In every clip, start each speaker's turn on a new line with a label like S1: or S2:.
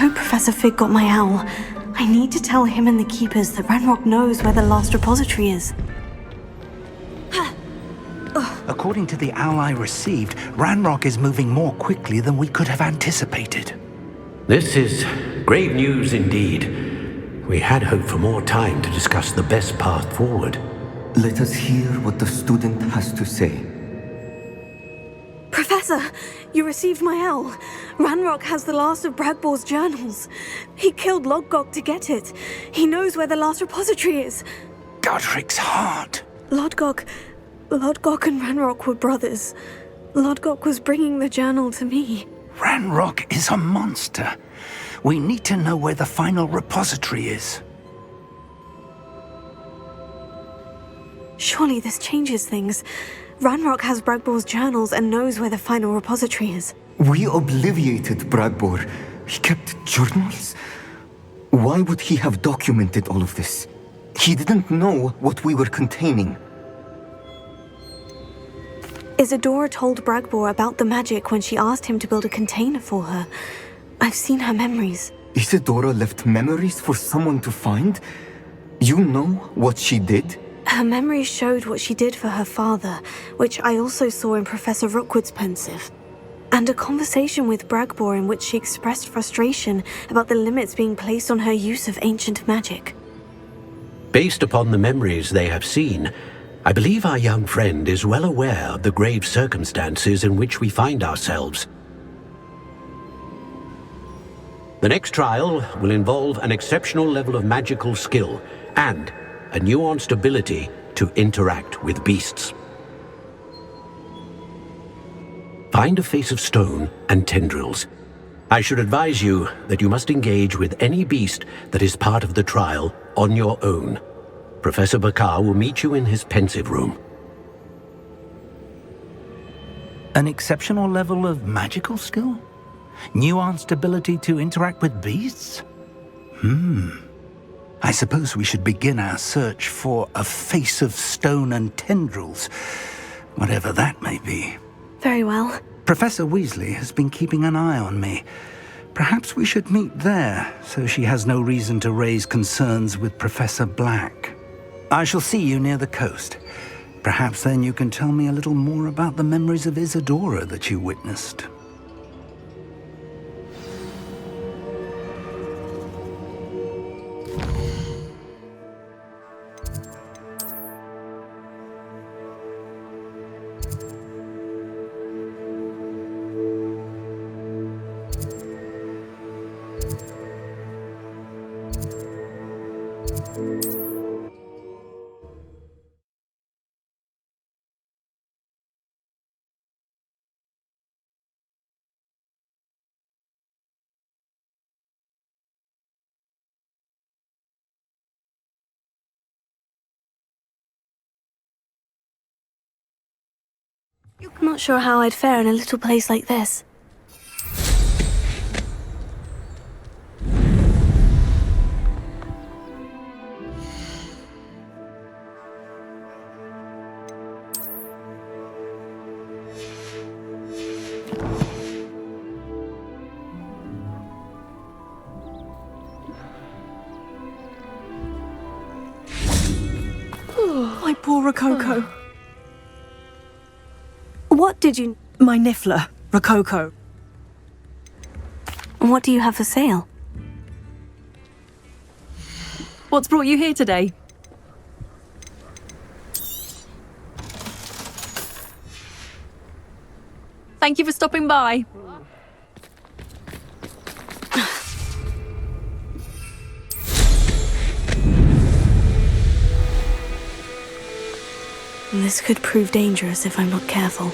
S1: hope Professor Fig got my owl. I need to tell him and the Keepers that Ranrock knows where the last repository is.
S2: According to the owl I received, Ranrock is moving more quickly than we could have anticipated.
S3: This is grave news indeed. We had hoped for more time to discuss the best path forward.
S4: Let us hear what the student has to say.
S1: Professor, you received my owl. Ranrock has the last of Bragbor's journals. He killed Lodgok to get it. He knows where the last repository is.
S2: Godric's heart.
S1: Lodgok and Ranrock were brothers. Lodgok was bringing the journal to me.
S2: Ranrock is a monster. We need to know where the final repository is.
S1: Surely this changes things. Ranrock has Bragbor's journals and knows where the final repository is.
S4: We obliviated Bragbor. He kept journals? Why would he have documented all of this? He didn't know what we were containing.
S1: Isadora told Bragbor about the magic when she asked him to build a container for her. I've seen her memories.
S4: Isadora left memories for someone to find? You know what she did?
S1: Her memories showed what she did for her father, which I also saw in Professor Rookwood's pensive. And a conversation with Bragbor in which she expressed frustration about the limits being placed on her use of ancient magic.
S3: Based upon the memories they have seen, I believe our young friend is well aware of the grave circumstances in which we find ourselves. The next trial will involve an exceptional level of magical skill and a nuanced ability to interact with beasts. Find a face of stone and tendrils. I should advise you that you must engage with any beast that is part of the trial on your own. Professor Bakar will meet you in his pensive room.
S2: An exceptional level of magical skill? Nuanced ability to interact with beasts? I suppose we should begin our search for a face of stone and tendrils, whatever that may be.
S1: Very well.
S2: Professor Weasley has been keeping an eye on me. Perhaps we should meet there, so she has no reason to raise concerns with Professor Black. I shall see you near the coast. Perhaps then you can tell me a little more about the memories of Isadora that you witnessed.
S1: I'm not sure how I'd fare in a little place like this.
S5: My poor Rococo.
S1: What did you...
S5: My Niffler, Rococo.
S1: What do you have for sale?
S5: What's brought you here today? Thank you for stopping by.
S1: This could prove dangerous if I'm not careful.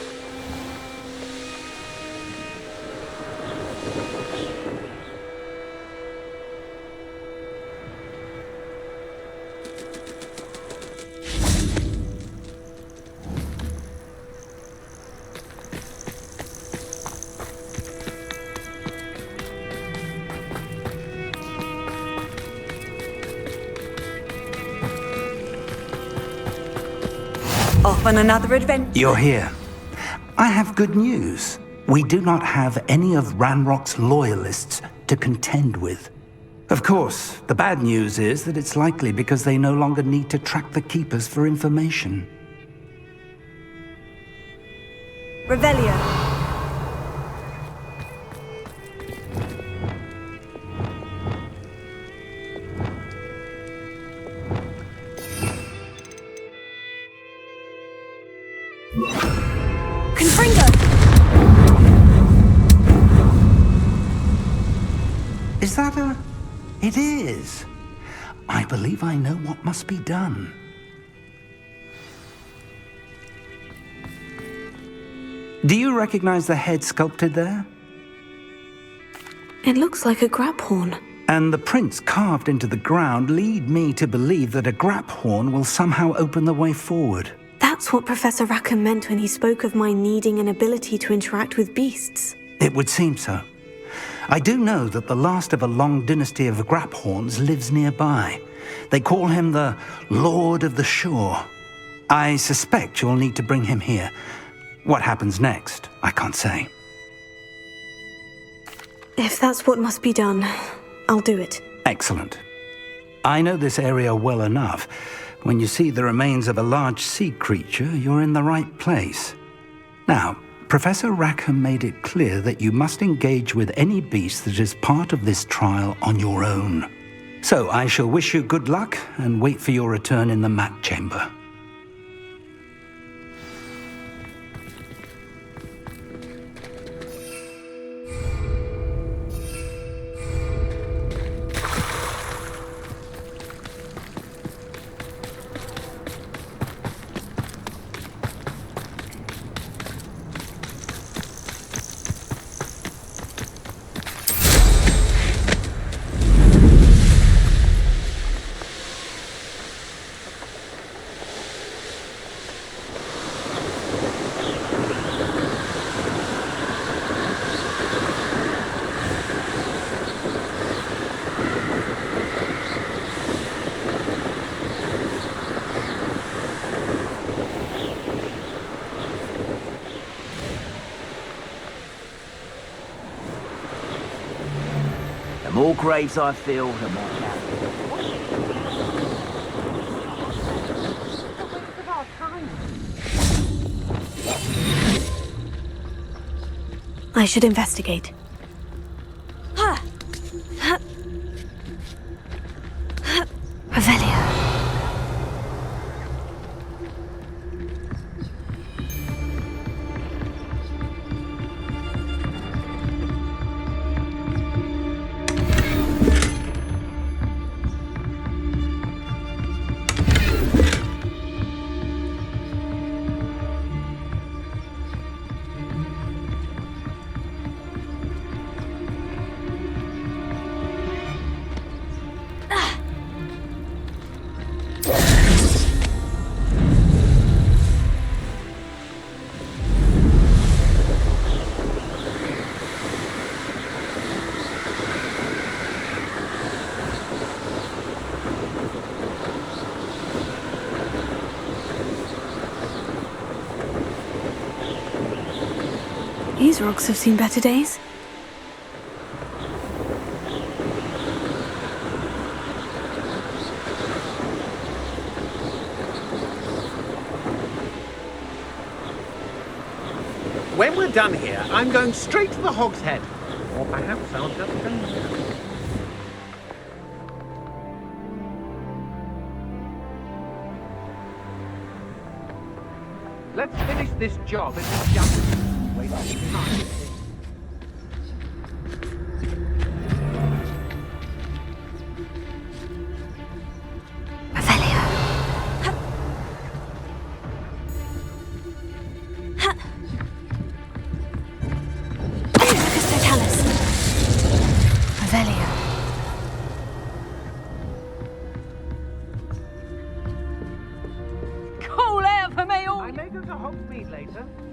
S5: Off on another adventure.
S2: You're here. I have good news. We do not have any of Ranrock's loyalists to contend with. Of course, the bad news is that it's likely because they no longer need to track the Keepers for information.
S1: Revelio.
S2: Is that a... It is. I believe I know what must be done. Do you recognize the head sculpted there?
S1: It looks like a grab horn.
S2: And the prints carved into the ground lead me to believe that a grab horn will somehow open the way forward.
S1: That's what Professor Rackham meant when he spoke of my needing an ability to interact with beasts.
S2: It would seem so. I do know that the last of a long dynasty of Graphorns lives nearby. They call him the Lord of the Shore. I suspect you'll need to bring him here. What happens next, I can't say.
S1: If that's what must be done, I'll do it.
S2: Excellent. I know this area well enough. When you see the remains of a large sea creature, you're in the right place. Now, Professor Rackham made it clear that you must engage with any beast that is part of this trial on your own. So I shall wish you good luck and wait for your return in the mat chamber.
S6: The more graves I fill, the more capital.
S1: I should investigate. Revelio. These rocks have seen better days.
S7: When we're done here, I'm going straight to the Hog's Head. Or perhaps I'll just go there. Let's finish this job and just jump. Wait on time.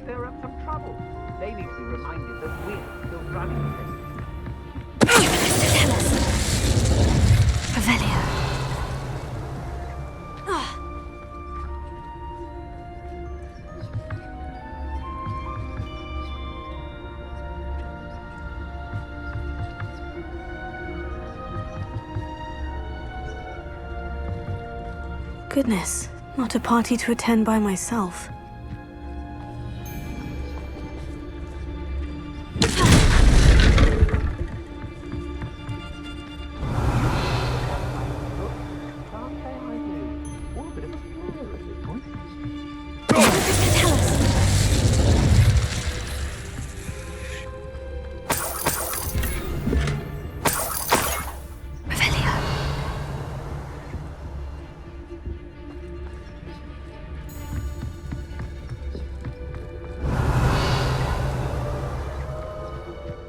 S7: Stir up some trouble. They need to be reminded that we're still running this.
S1: Tell us. Revelio. Goodness, not a party to attend by myself.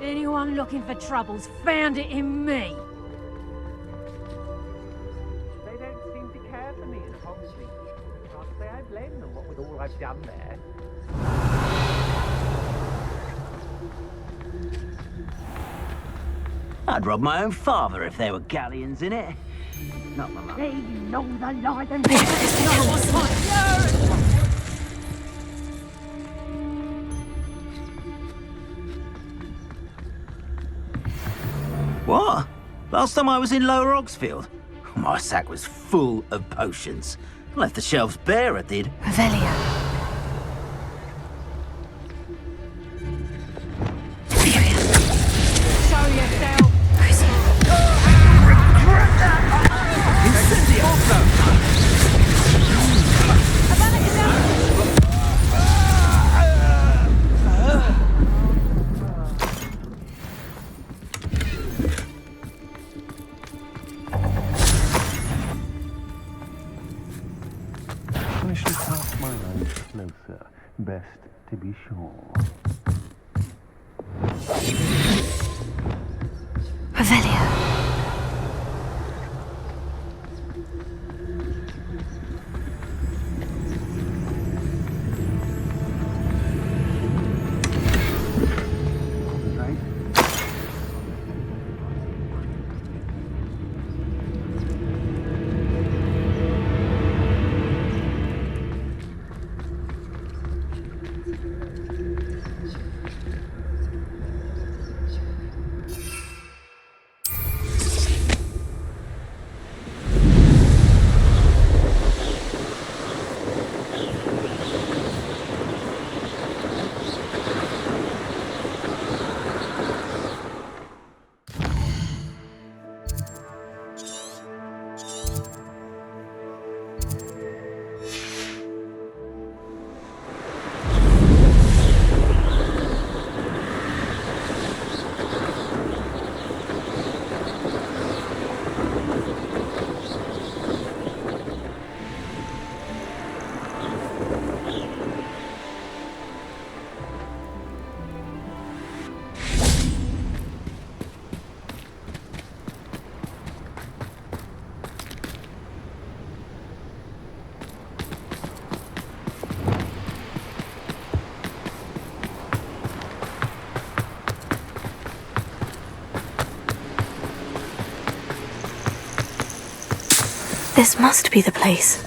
S8: Anyone looking for troubles found it in me.
S7: They don't seem to care for me in Hogwarts Legacy. Can't say I blame them, what with all I've done there.
S6: I'd rob my own father if there were galleons in it. Not my mum.
S8: They know the lie them.
S6: What? Last time I was in Lower Oxfield, my sack was full of potions. I left the shelves bare, I did.
S1: Revelio.
S8: Show yourself. Avada Kedavra.
S9: I should cast my eye closer. Best to be sure.
S1: Revelio.
S9: Right?
S1: This must be the place.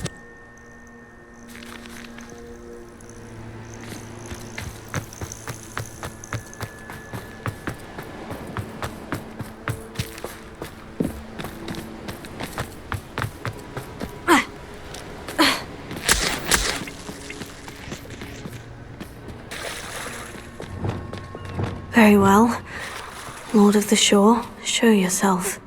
S1: Very well. Lord of the Shore, show yourself.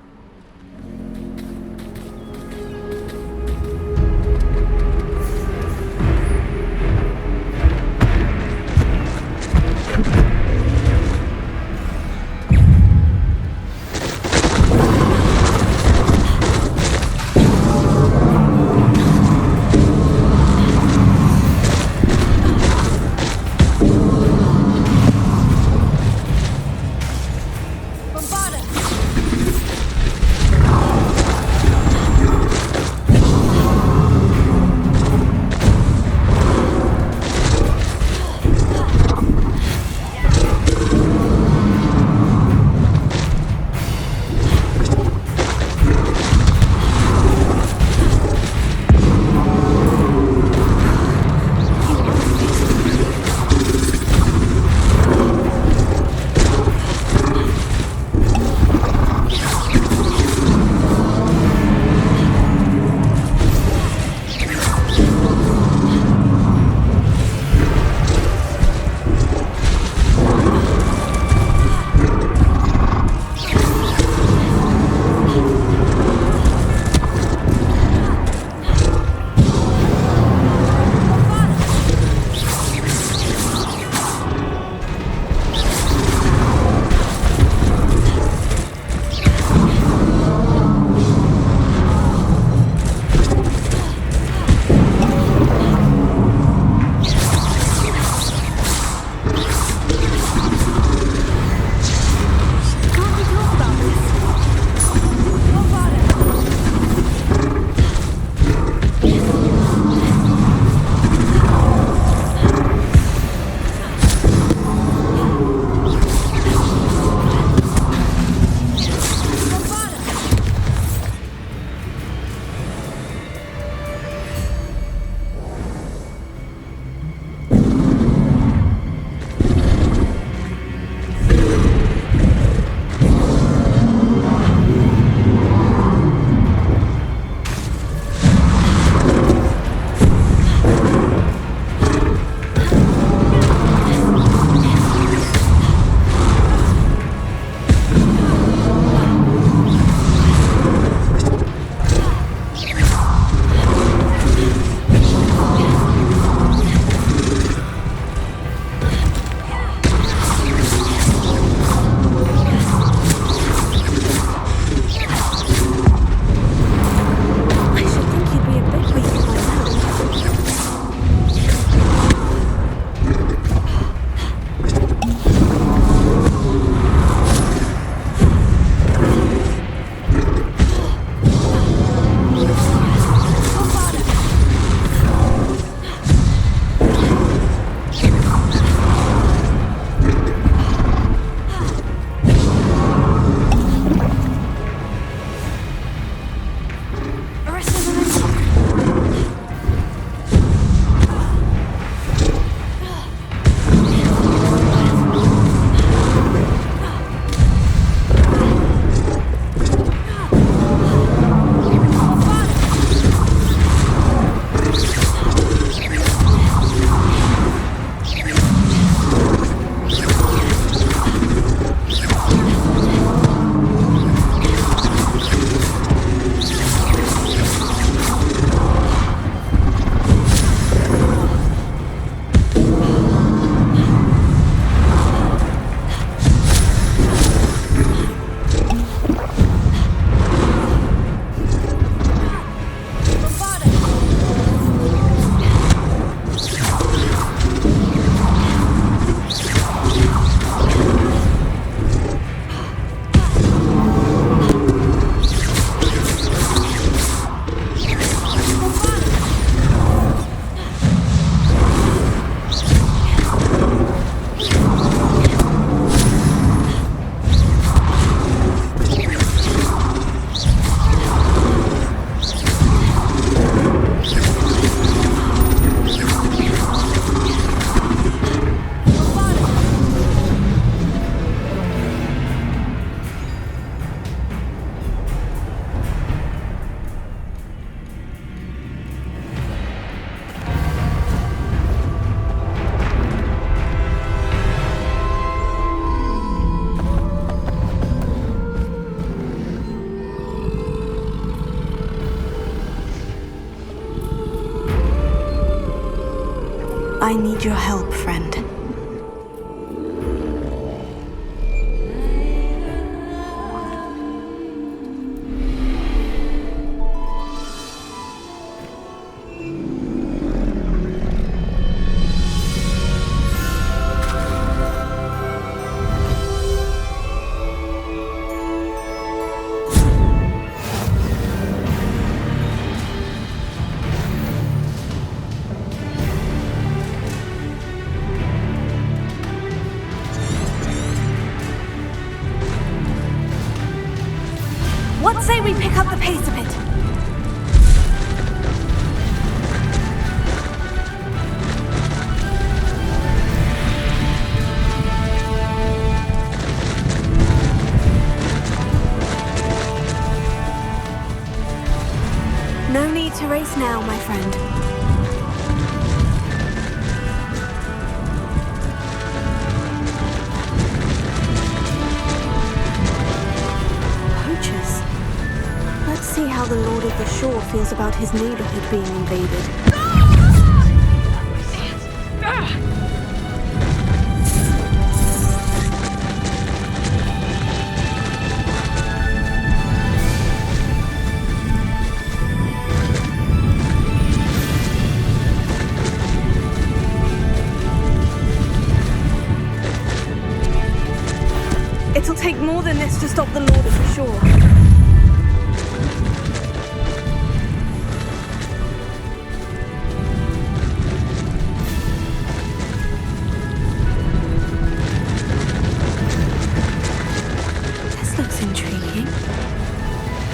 S1: I need your help, friend. What say we pick up the pace a bit? No need to race now, my friend. Poachers. Let's see how the Lord of the Shore feels about his neighborhood being invaded. It'll take more than this to stop the Lord of the Shore. This looks intriguing.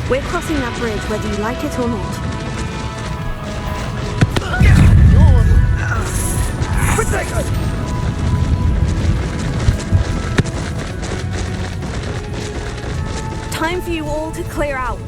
S1: We're crossing that bridge whether you like it or not. Time for you all to clear out.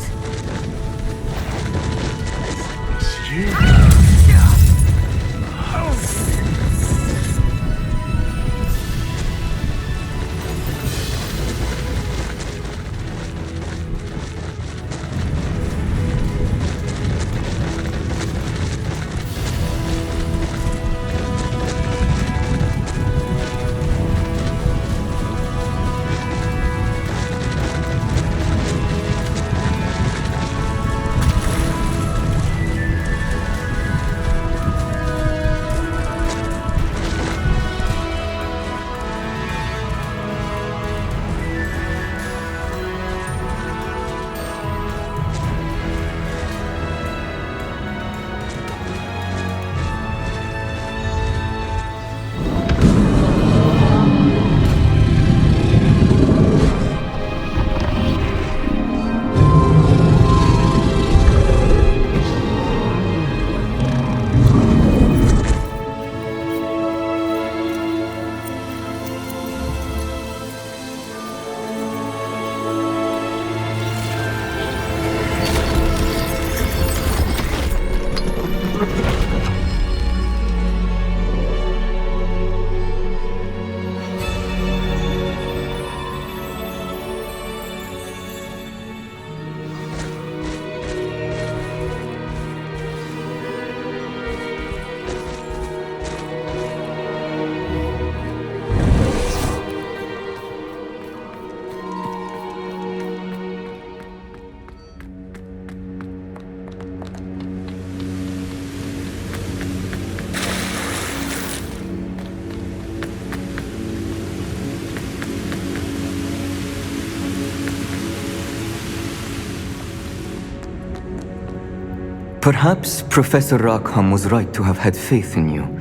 S4: Perhaps Professor Rackham was right to have had faith in you.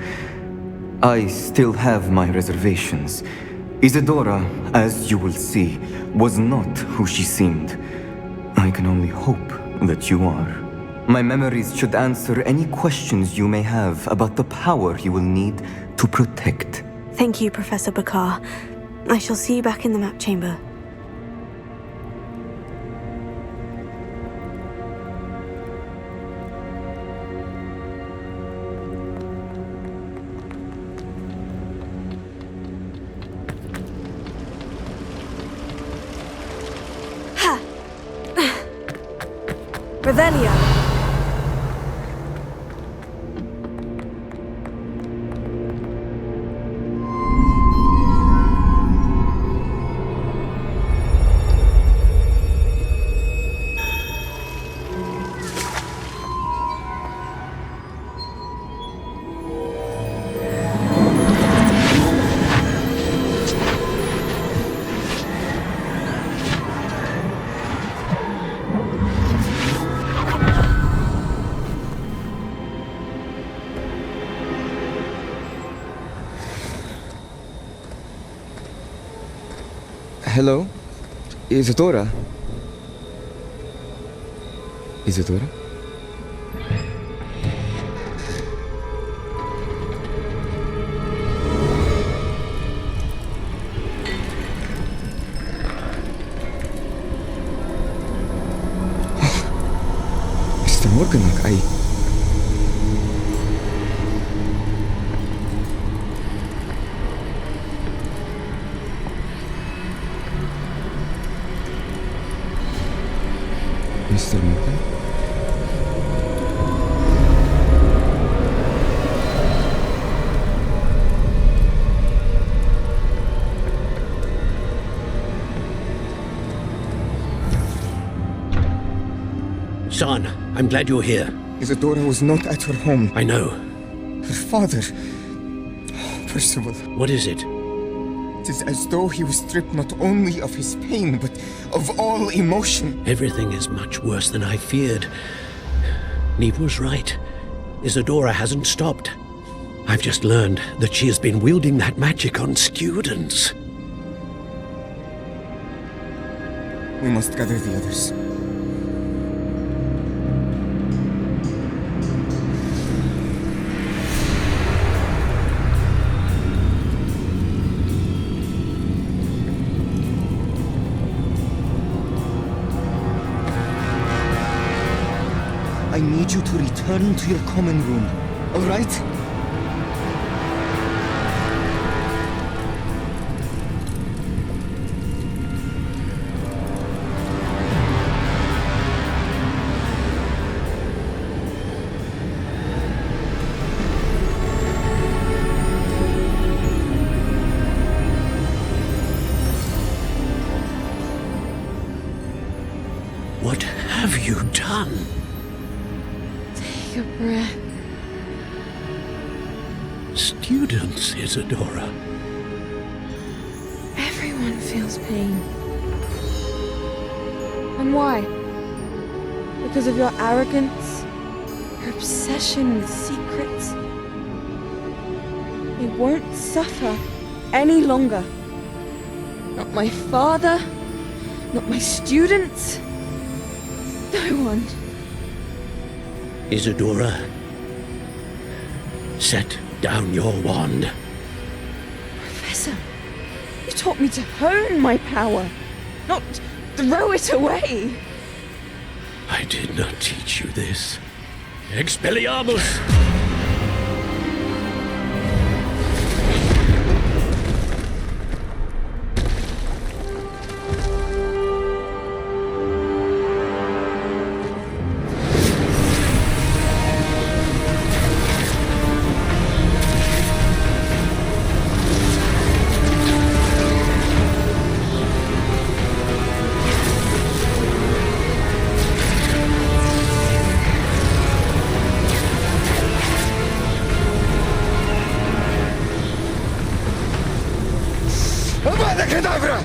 S4: I still have my reservations. Isadora, as you will see, was not who she seemed. I can only hope that you are. My memories should answer any questions you may have about the power you will need to protect.
S1: Thank you, Professor Bakar. I shall see you back in the map chamber. Revelio.
S4: Hello? Isadora? Isadora? Mr. Morganlock, Mr. Morgan?
S3: Son, I'm glad you're here.
S4: Isadora was not at her home.
S3: I know.
S4: Her father... Percival.
S3: What is it?
S4: It is as though he was stripped not only of his pain, but of all emotion.
S3: Everything is much worse than I feared. Neve was right. Isadora hasn't stopped. I've just learned that she has been wielding that magic on students.
S4: We must gather the others. I need you to return to your common room, all right?
S3: What have you done?
S8: Take a breath.
S3: Students, Isadora.
S8: Everyone feels pain. And why? Because of your arrogance? Your obsession with secrets? They won't suffer any longer. Not my father, not my students. No one.
S3: Isadora, set down your wand.
S8: Professor, you taught me to hone my power, not throw it away.
S3: I did not teach you this. Expelliarmus!
S4: Avada Kedavra!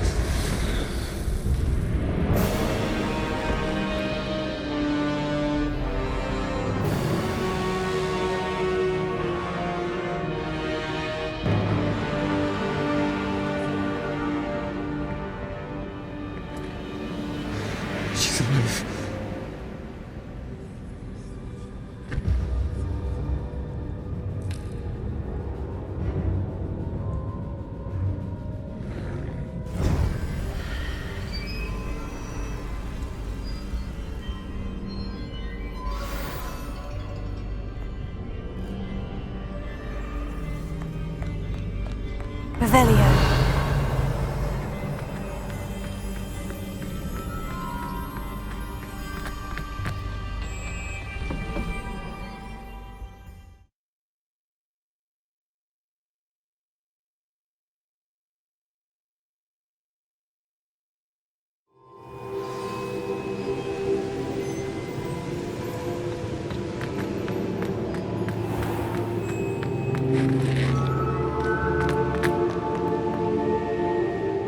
S4: She's alive.
S1: Revelio.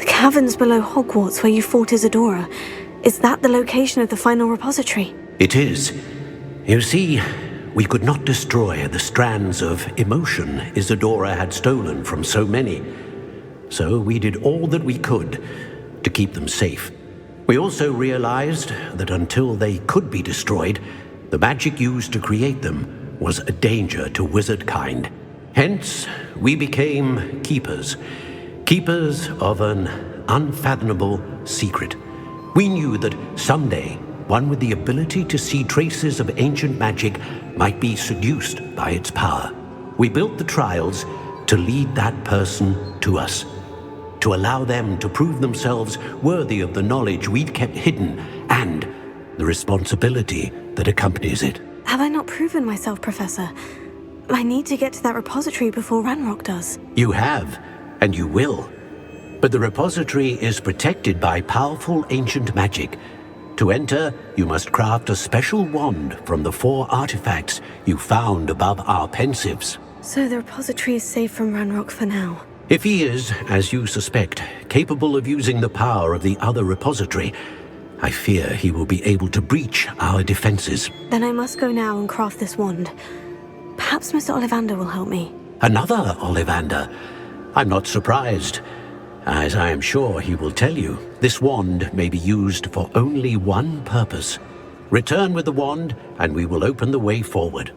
S1: Caverns below Hogwarts where you fought Isadora. Is that the location of the final repository?
S3: It is. You see, we could not destroy the strands of emotion Isadora had stolen from so many. So we did all that we could to keep them safe. We also realized that until they could be destroyed, the magic used to create them was a danger to wizard kind. Hence, we became keepers. Keepers of an unfathomable secret. We knew that someday, one with the ability to see traces of ancient magic might be seduced by its power. We built the trials to lead that person to us, to allow them to prove themselves worthy of the knowledge we'd kept hidden and the responsibility that accompanies it.
S1: Have I not proven myself, Professor? I need to get to that repository before Ranrock does.
S3: You have, and you will. But the repository is protected by powerful ancient magic. To enter, you must craft a special wand from the 4 artifacts you found above our pensives.
S1: So the repository is safe from Ranrock for now.
S3: If he is, as you suspect, capable of using the power of the other repository, I fear he will be able to breach our defenses.
S1: Then I must go now and craft this wand. Perhaps Mr. Ollivander will help me.
S3: Another Ollivander? I'm not surprised. As I am sure he will tell you, this wand may be used for only one purpose. Return with the wand, and we will open the way forward.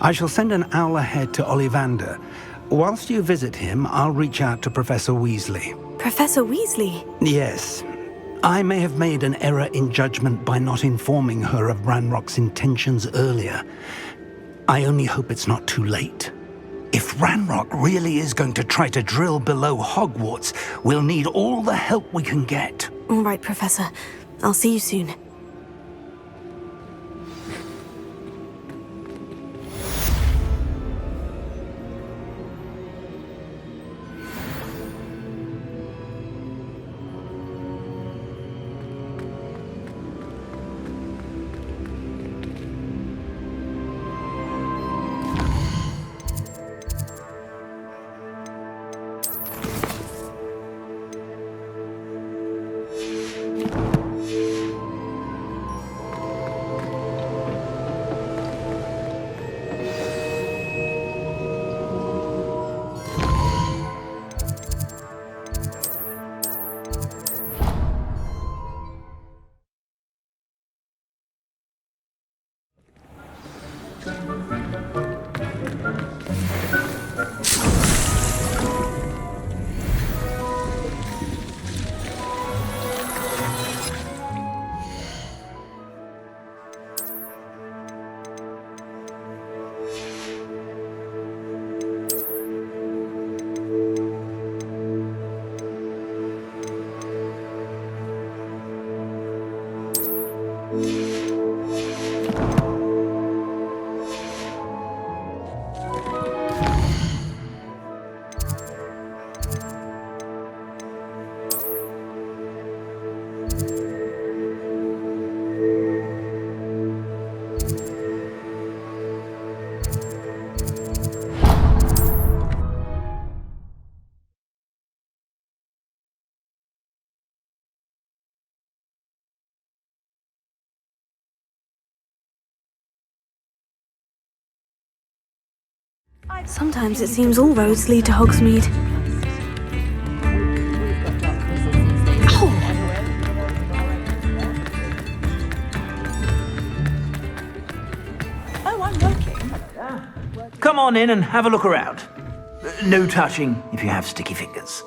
S2: I shall send an owl ahead to Ollivander. Whilst you visit him, I'll reach out to Professor Weasley.
S1: Professor Weasley?
S2: Yes. I may have made an error in judgment by not informing her of Ranrock's intentions earlier. I only hope it's not too late. If Ranrock really is going to try to drill below Hogwarts, we'll need all the help we can get.
S1: All right, Professor. I'll see you soon. Sometimes it seems all roads lead to Hogsmeade.
S8: Oh, I'm working.
S6: Come on in and have a look around. No touching if you have sticky fingers.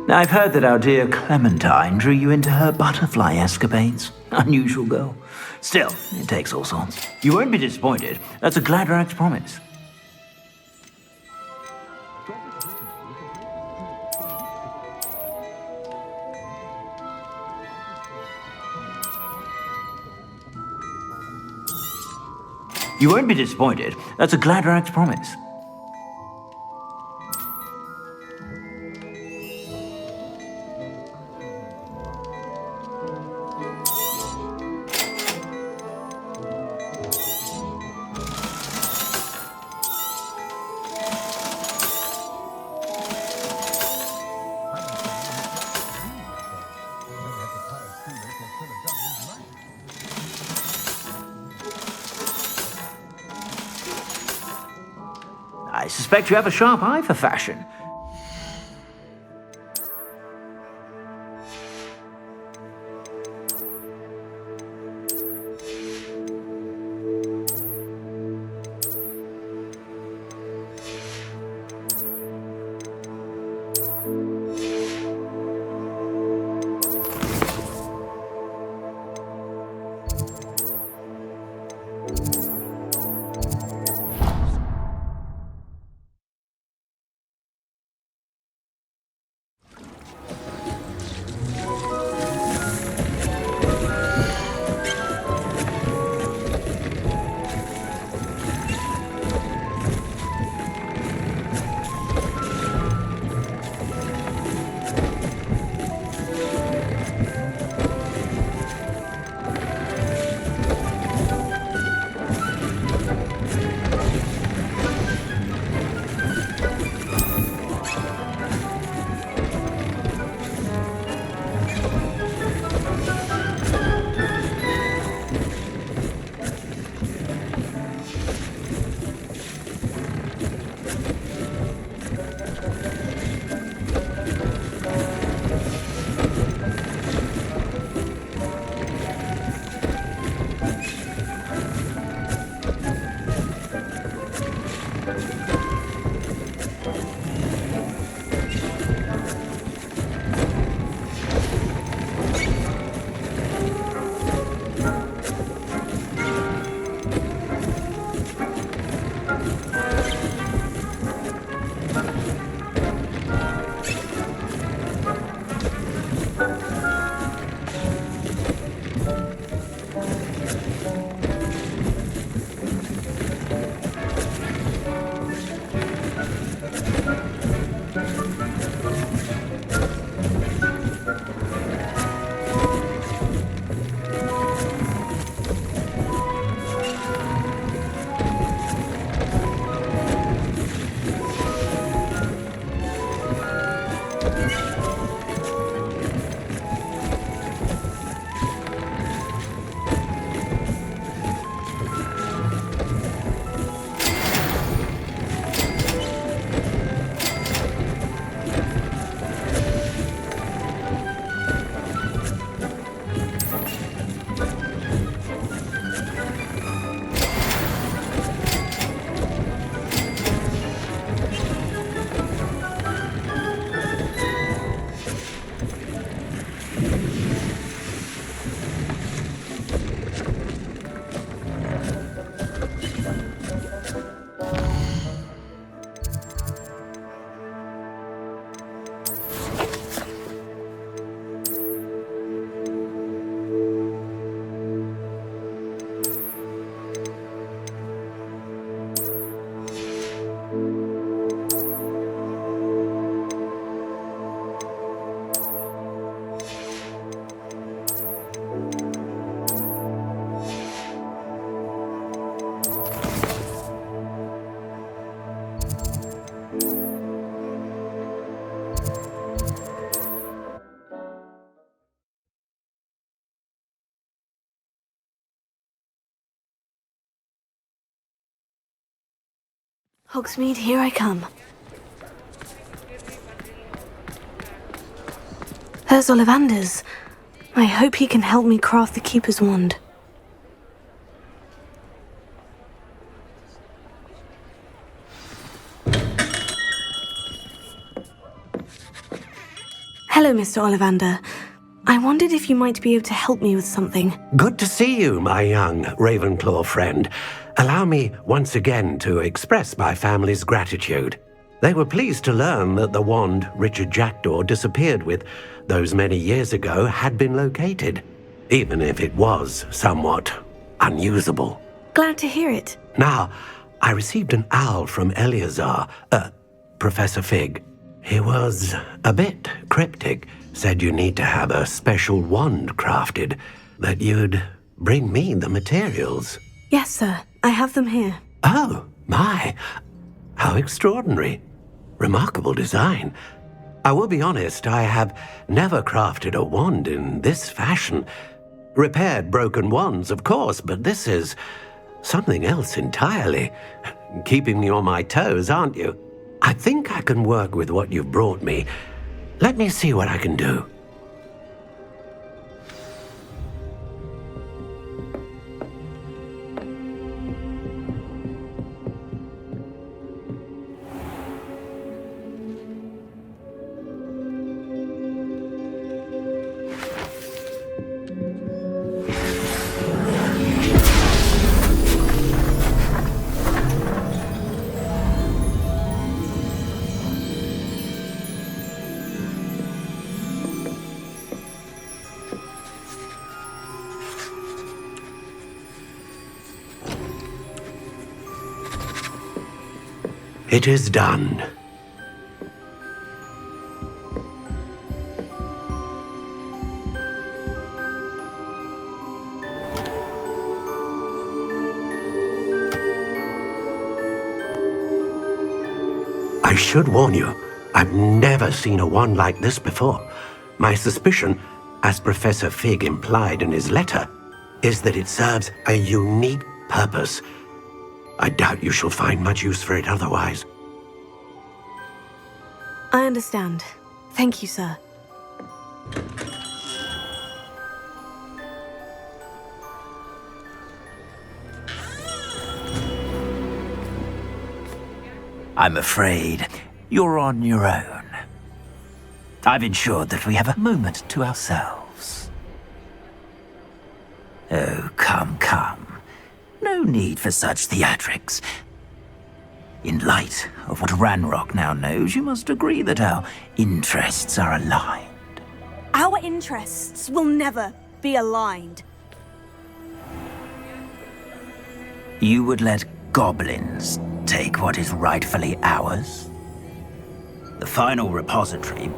S6: Now, I've heard that our dear Clementine drew you into her butterfly escapades. Unusual girl. Still, it takes all sorts. You won't be disappointed. That's a Gladrax promise. You won't be disappointed. That's a Gladrax promise. suspect you have a sharp eye for fashion.
S1: Hogsmeade, here I come. There's Ollivander's. I hope he can help me craft the Keeper's Wand. Hello, Mr. Ollivander. I wondered if you might be able to help me with something.
S3: Good to see you, my young Ravenclaw friend. Allow me once again to express my family's gratitude. They were pleased to learn that the wand Richard Jackdaw disappeared with those many years ago had been located, even if it was somewhat unusable.
S1: Glad to hear it.
S3: Now, I received an owl from Eleazar, Professor Fig. He was a bit cryptic, said you need to have a special wand crafted, that you'd bring me the materials.
S1: Yes, sir. I have them here.
S3: Oh, my. How extraordinary. Remarkable design. I will be honest, I have never crafted a wand in this fashion. Repaired broken wands, of course, but this is something else entirely. Keeping me on my toes, aren't you? I think I can work with what you've brought me. Let me see what I can do. It is done. I should warn you, I've never seen a wand like this before. My suspicion, as Professor Fig implied in his letter, is that it serves a unique purpose. I doubt you shall find much use for it otherwise.
S1: I understand. Thank you, sir.
S6: I'm afraid you're on your own. I've ensured that we have a moment to ourselves. Oh, come, come. No need for such theatrics. In light of what Ranrock now knows, you must agree that our interests are aligned.
S1: Our interests will never be aligned.
S6: You would let goblins take what is rightfully ours? The final repository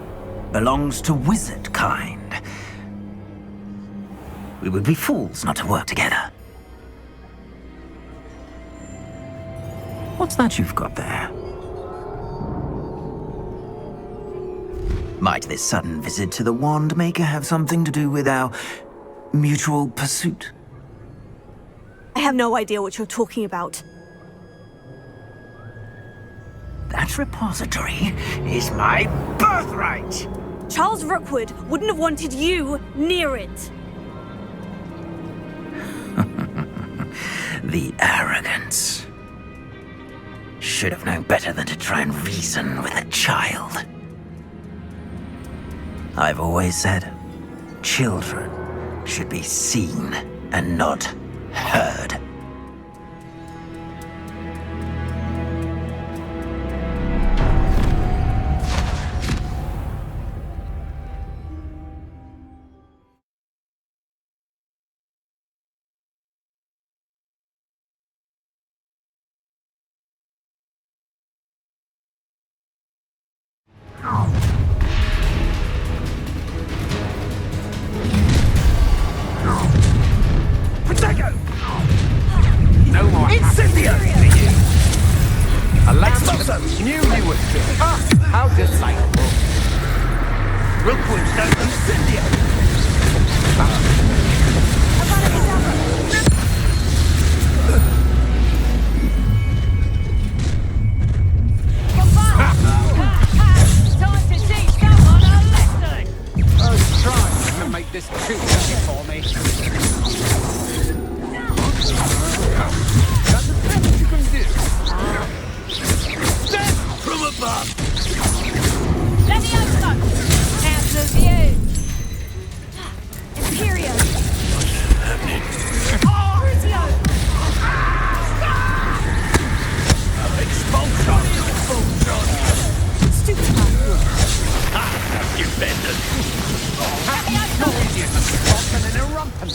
S6: belongs to wizard kind. We would be fools not to work together. What's that you've got there? Might this sudden visit to the Wand Maker have something to do with our mutual pursuit?
S1: I have no idea what you're talking about.
S6: That repository is my birthright!
S1: Charles Rookwood wouldn't have wanted you near it.
S6: The arrogance. Should have known better than to try and reason with a child. I've always said, children should be seen and not heard.
S7: No more
S6: Incendio!
S7: Alexis knew you would do it. Ah, how delightful. Rookwood's done Incendio!
S1: Avada Kedavra!
S5: Time to teach someone a lesson!
S7: Oh, try to make this too easy for me. That's the best you can do. Death from above!
S5: Let me open! Out of view!
S1: Imperio!
S3: Happening.
S1: Crucio!
S3: Expulsion!
S1: Stupid man!
S3: Defendant!
S7: Noisy as a spot and an erumpent.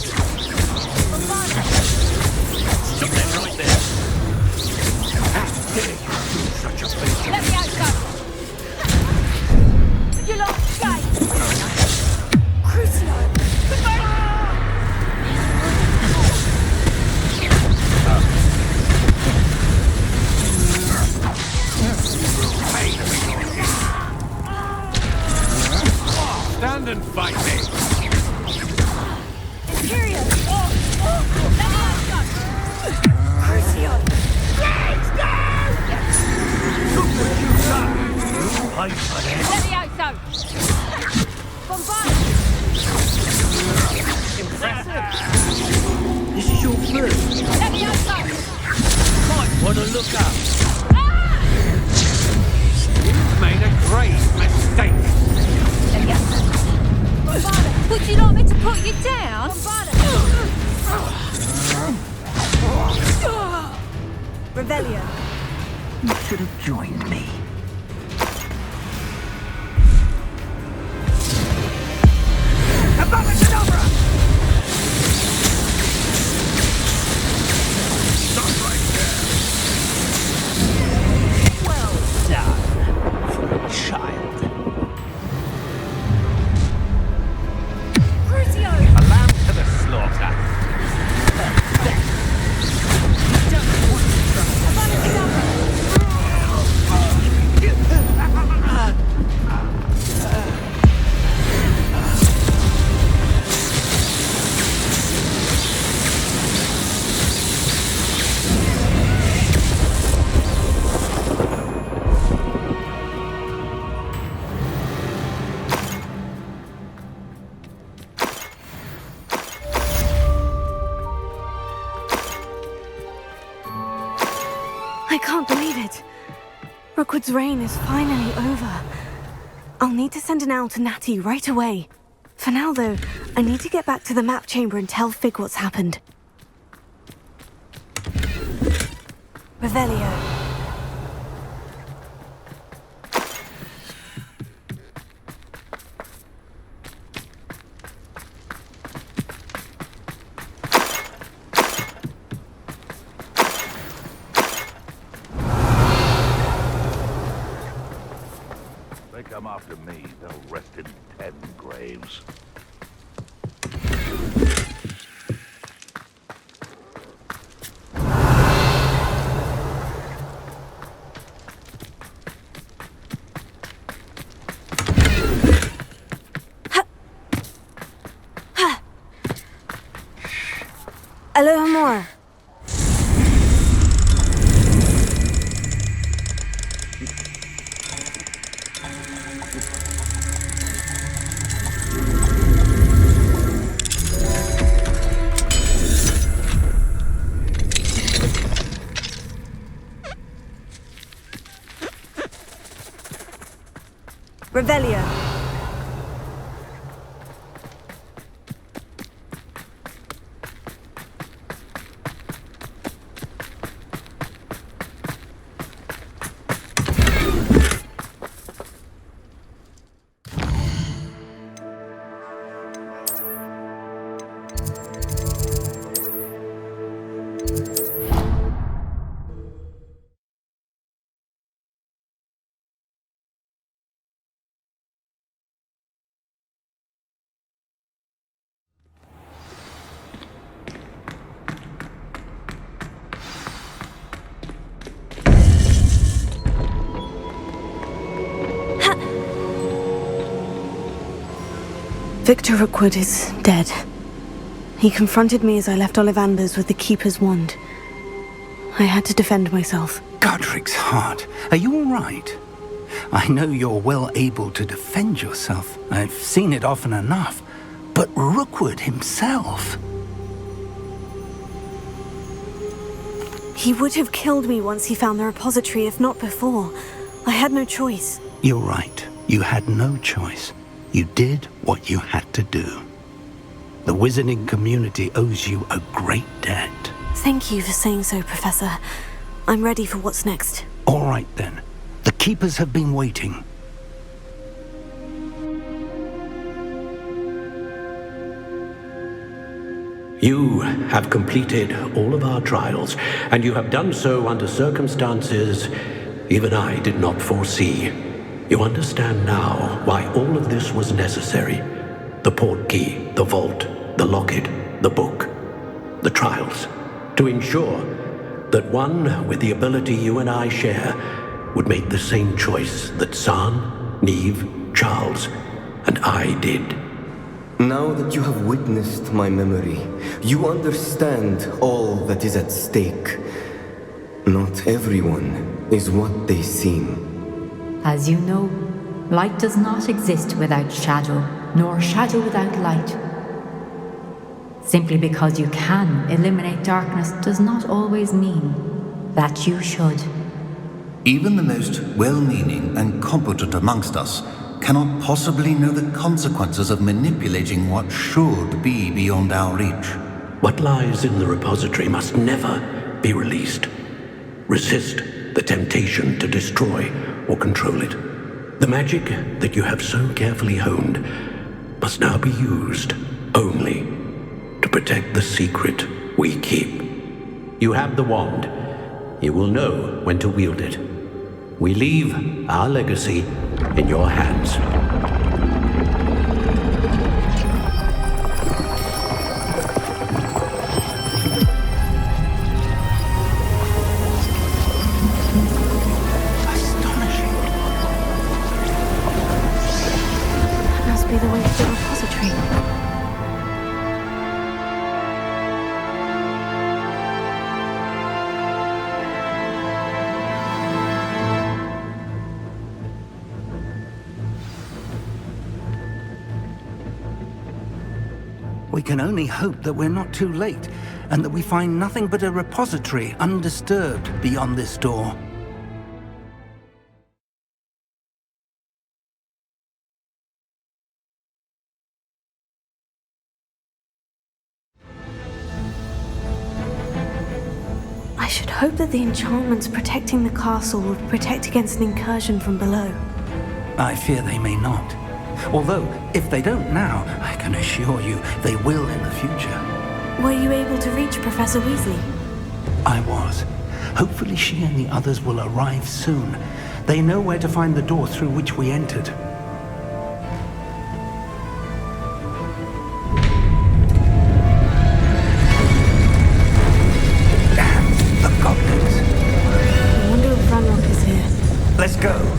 S3: Stop them right there.
S7: How dare you do such a thing?
S5: Let me open! You lot gay!
S1: Crucio!
S7: Stand and fight me.
S1: Imperio!
S5: Let me open!
S1: Crucio!
S7: Gangster!
S5: Levioso! Bombard!
S7: This is your first.
S5: Levioso!
S7: Might want to look up.
S5: Ah!
S7: You've made a great mistake.
S5: Levioso! Bombarda! Would you like me to put you down? Bombarda!
S1: Revelio.
S6: You should have joined me.
S7: Avada Kedavra! Stop right there. Well done for a child.
S5: Crucio!
S7: A lamb to the slaughter.
S5: Avada Kedavra!
S1: I can't believe it. Rookwood's reign is finally over. I'll need to send an owl to Natty right away. For now, though, I need to get back to the map chamber and tell Fig what's happened. Revelio.
S10: They come after me, they'll rest in 10 graves.
S1: Aloha more. Revelio. Victor Rookwood is dead. He confronted me as I left Ollivanders with the Keeper's wand. I had to defend myself.
S2: Godric's heart. Are you all right? I know you're well able to defend yourself. I've seen it often enough. But Rookwood himself...
S1: He would have killed me once he found the repository, if not before. I had no choice.
S2: You're right. You had no choice. You did what you had to do. The wizarding community owes you a great debt.
S1: Thank you for saying so, Professor. I'm ready for what's next.
S2: All right, then. The Keepers have been waiting.
S3: You have completed all of our trials, and you have done so under circumstances even I did not foresee. You understand now why all of this was necessary. The portkey, the vault, the locket, the book, the trials. To ensure that one with the ability you and I share would make the same choice that San, Neve, Charles, and I did.
S4: Now that you have witnessed my memory, you understand all that is at stake. Not everyone is what they seem.
S11: As you know, light does not exist without shadow, nor shadow without light. Simply because you can eliminate darkness does not always mean that you should.
S12: Even the most well-meaning and competent amongst us cannot possibly know the consequences of manipulating what should be beyond our reach.
S3: What lies in the repository must never be released. Resist the temptation to destroy or control it. The magic that you have so carefully honed must now be used only to protect the secret we keep. You have the wand. You will know when to wield it. We leave our legacy in your hands.
S1: That must be the way to the repository.
S2: We can only hope that we're not too late, and that we find nothing but a repository undisturbed beyond this door.
S1: I should hope that the enchantments protecting the castle will protect against an incursion from below.
S2: I fear they may not. Although, if they don't now, I can assure you they will in the future.
S1: Were you able to reach Professor Weasley?
S2: I was. Hopefully she and the others will arrive soon. They know where to find the door through which we entered. Damn, the goblins.
S1: I wonder if Ranrock is here.
S2: Let's go.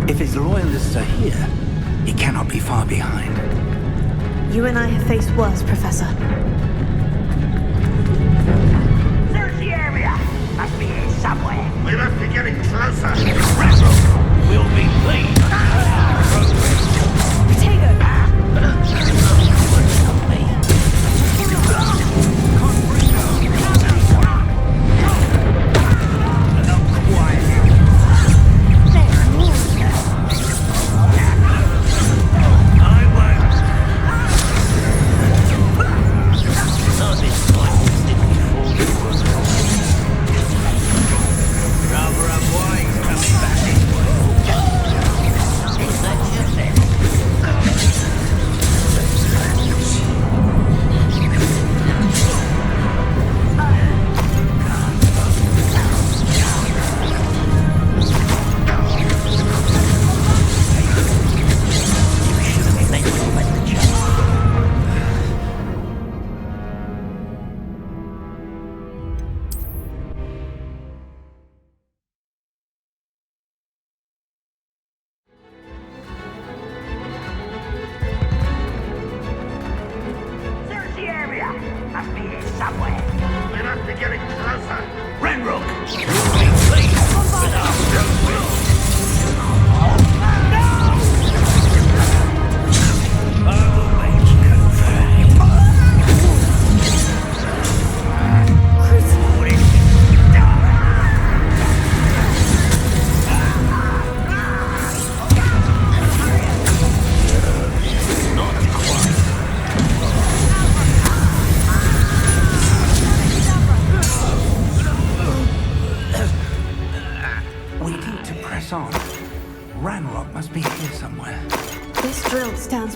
S2: If his loyalists are here, he cannot be far behind.
S1: You and I have faced worse, Professor.
S13: Search the area! Must be here somewhere.
S10: We must be getting closer.
S6: We'll be late.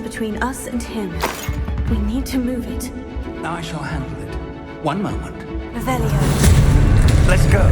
S1: Between us and him. We need to move it.
S2: I shall handle it. One moment.
S1: Revelio.
S2: Let's go.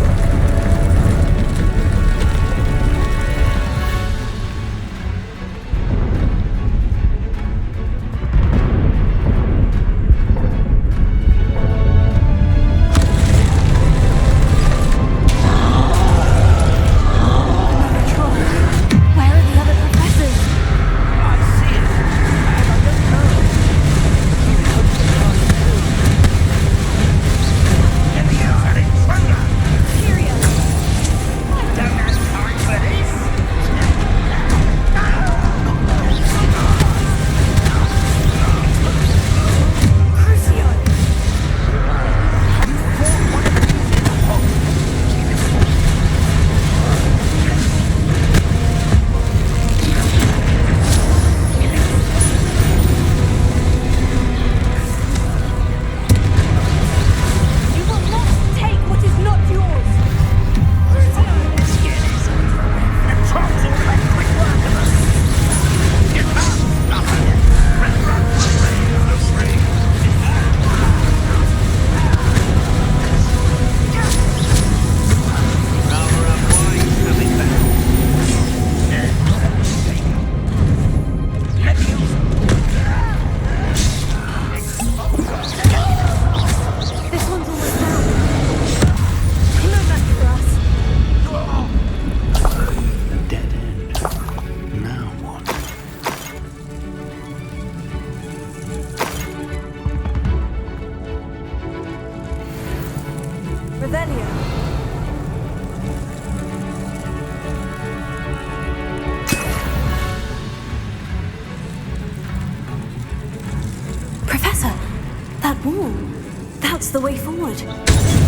S1: the way forward.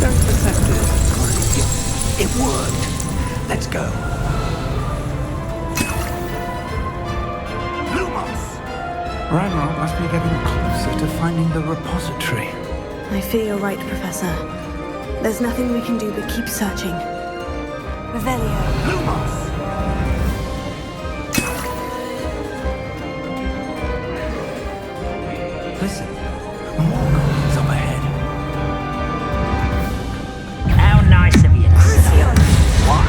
S2: Very perceptive. It worked. Let's go. Lumos! Ragnarok must be getting closer to finding the repository.
S1: I fear you're right, Professor. There's nothing we can do but keep searching. Revelio.
S2: Lumos! Listen, more goals up ahead.
S13: How nice of you to say. What?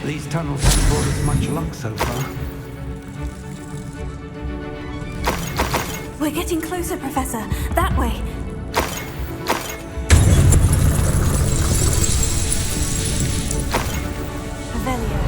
S2: These tunnels haven't brought us much luck so far.
S1: We're getting closer, Professor. That way. Revelio.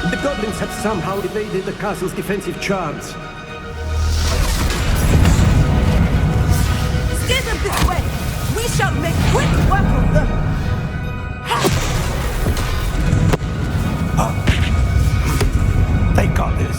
S14: The goblins have somehow evaded the castle's defensive charms.
S8: Steer them this way! We shall make quick work of them!
S2: They got this.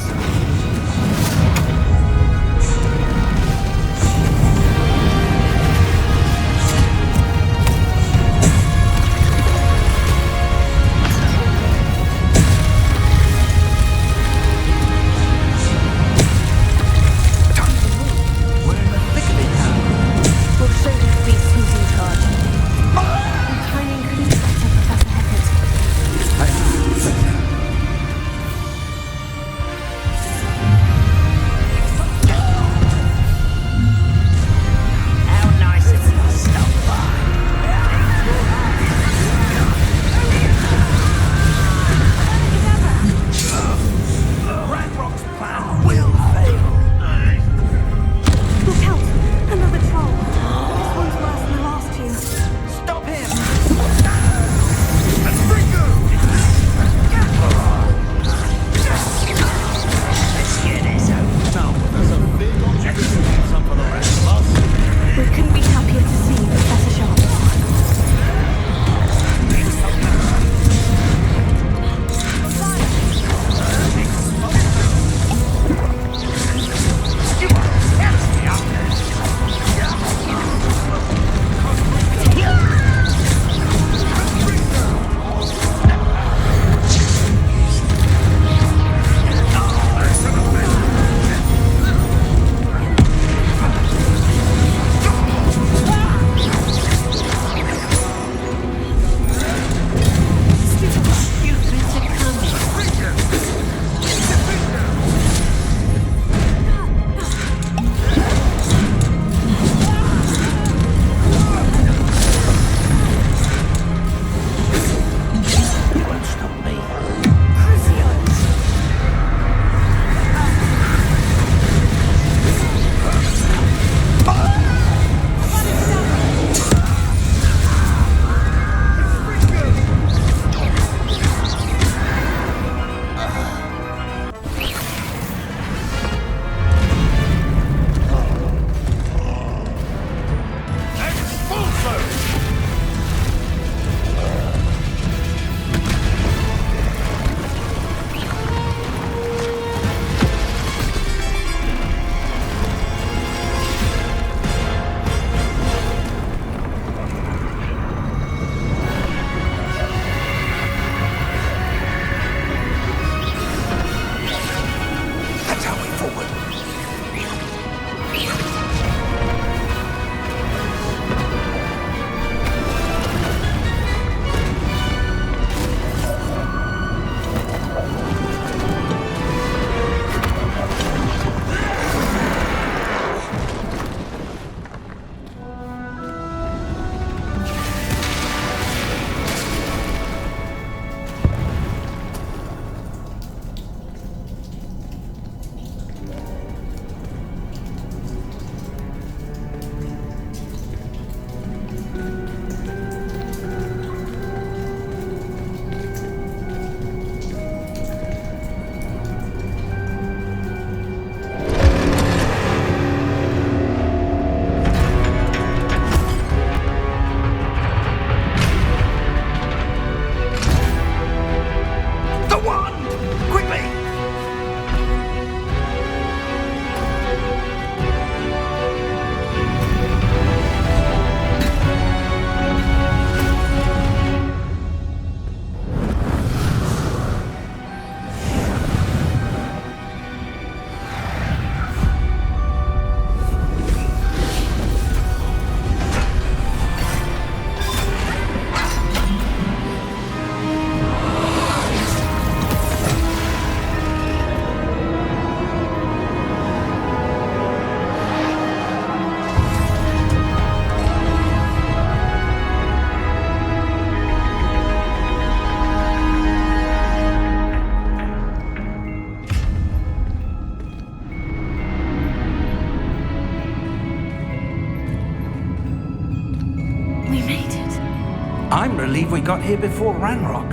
S2: I'm relieved we got here before Ranrock.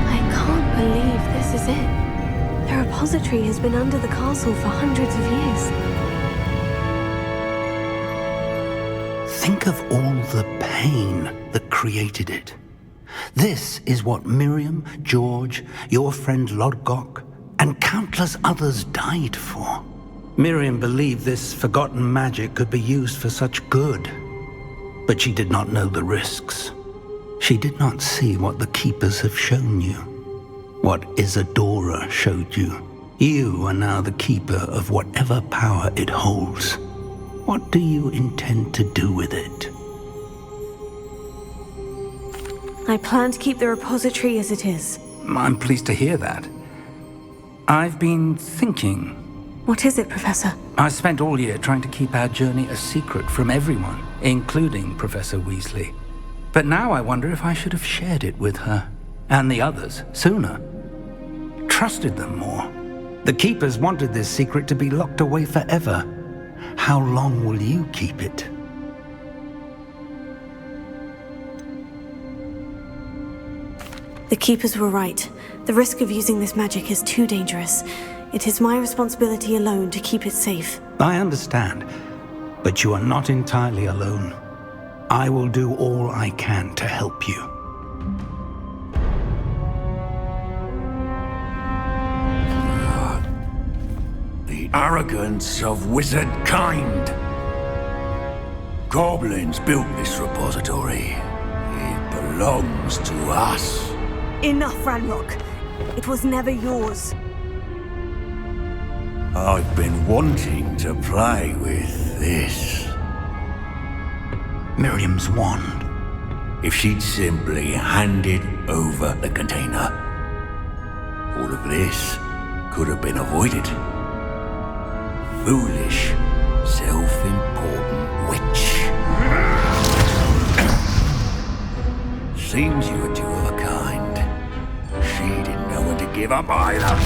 S1: I can't believe this is it. The repository has been under the castle for hundreds of years.
S2: Think of all the pain that created it. This is what Miriam, George, your friend Lodgok, and countless others died for. Miriam believed this forgotten magic could be used for such good. But she did not know the risks. She did not see what the Keepers have shown you. What Isadora showed you. You are now the Keeper of whatever power it holds. What do you intend to do with it?
S1: I plan to keep the repository as it is.
S2: I'm pleased to hear that. I've been thinking.
S1: What is it, Professor?
S2: I spent all year trying to keep our journey a secret from everyone, including Professor Weasley. But now I wonder if I should have shared it with her, and the others, sooner. Trusted them more. The Keepers wanted this secret to be locked away forever. How long will you keep it?
S1: The Keepers were right. The risk of using this magic is too dangerous. It is my responsibility alone to keep it safe.
S2: I understand, but you are not entirely alone. I will do all I can to help you.
S10: The arrogance of wizard kind. Goblins built this repository. It belongs to us.
S1: Enough, Ranrock. It was never yours.
S10: I've been wanting to play with this.
S2: Miriam's wand.
S10: If she'd simply handed over the container, all of this could have been avoided. Foolish, self-important witch. Seems you were two of a kind. She didn't know when to give up either.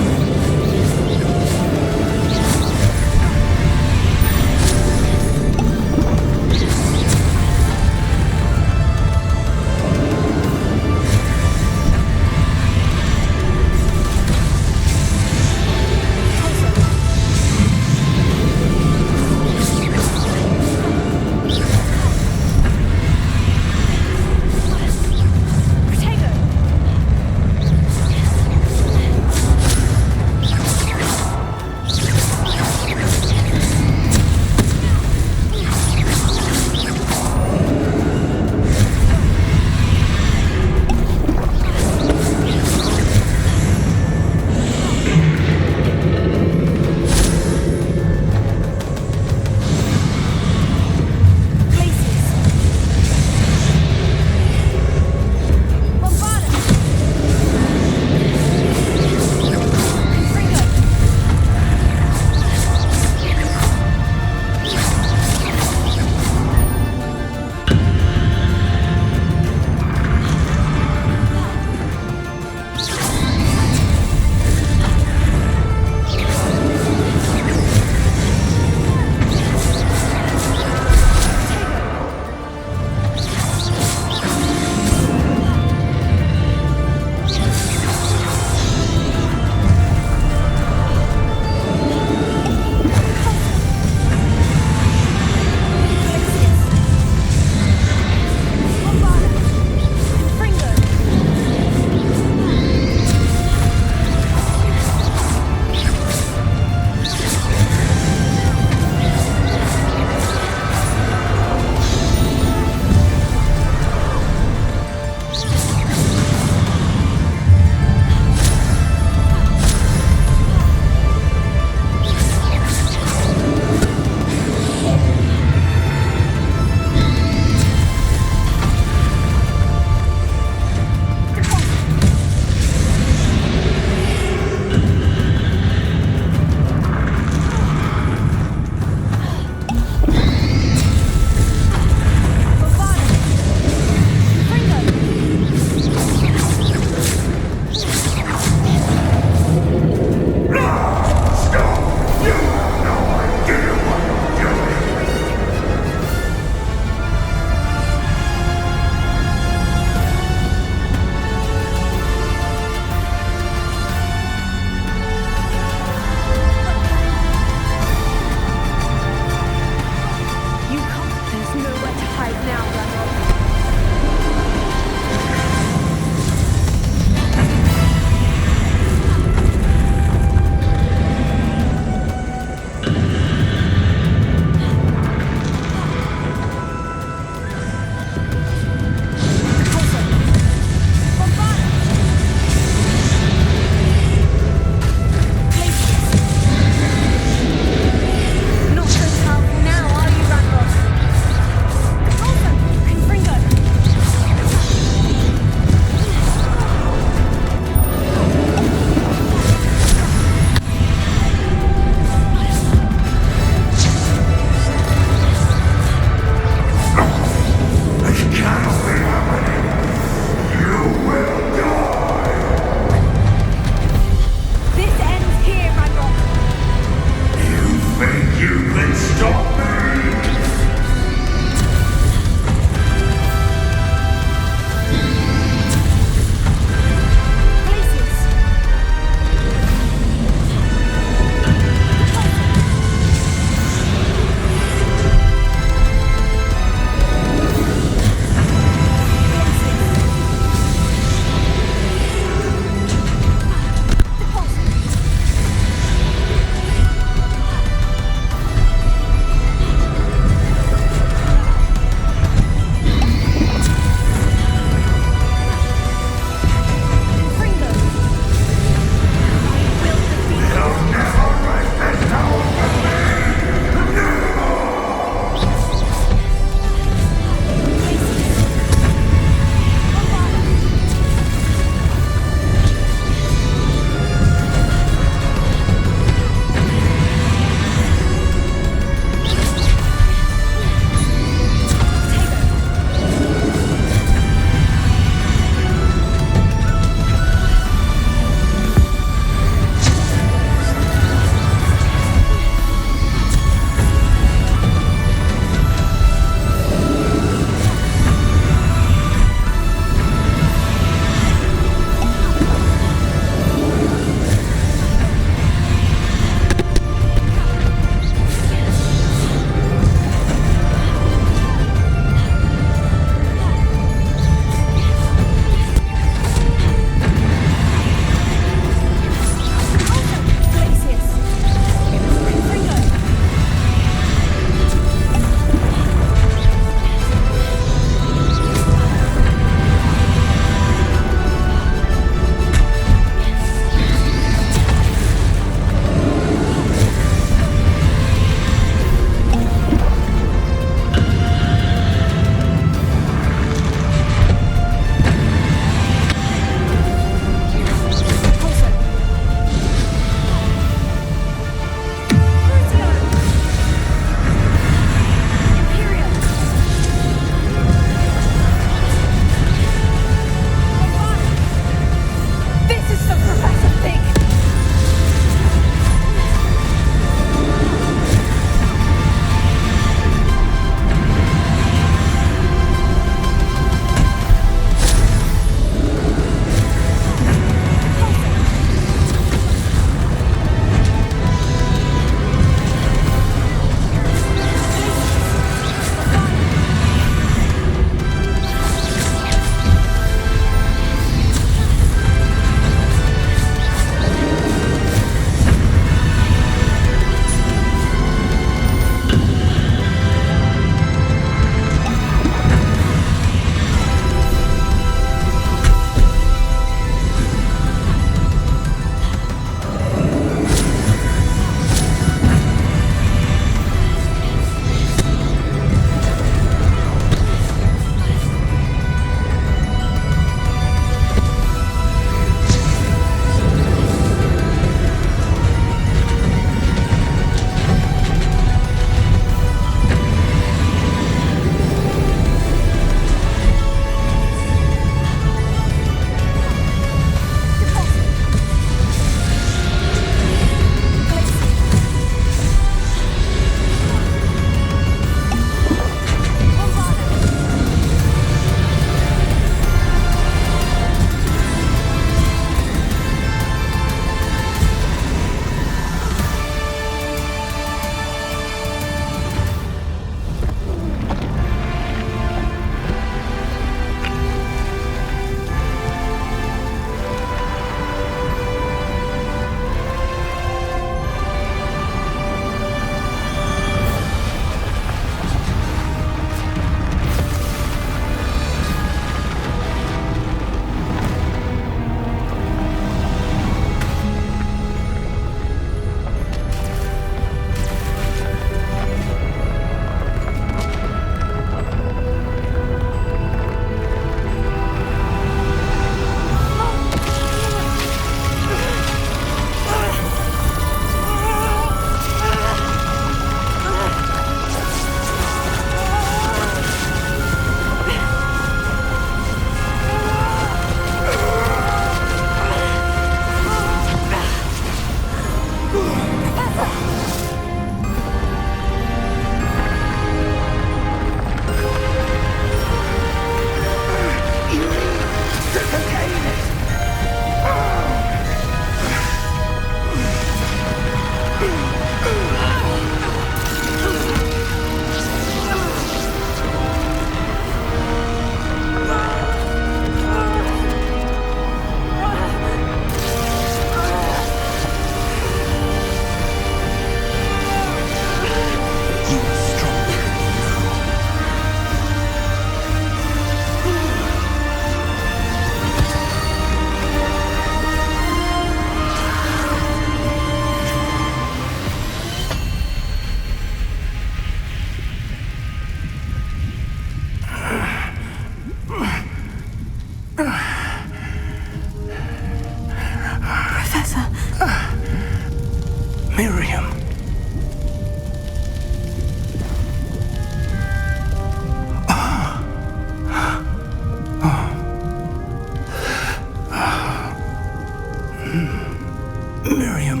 S2: Miriam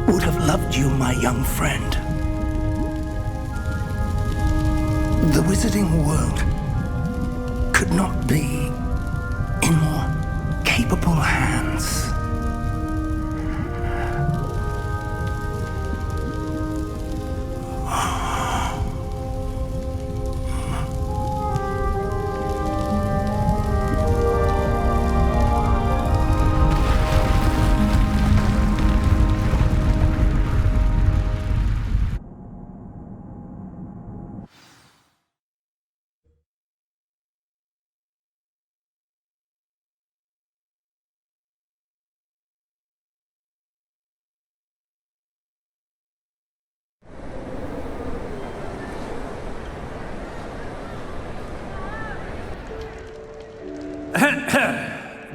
S2: would have loved you, my young friend. The wizarding world could not be in more capable hands.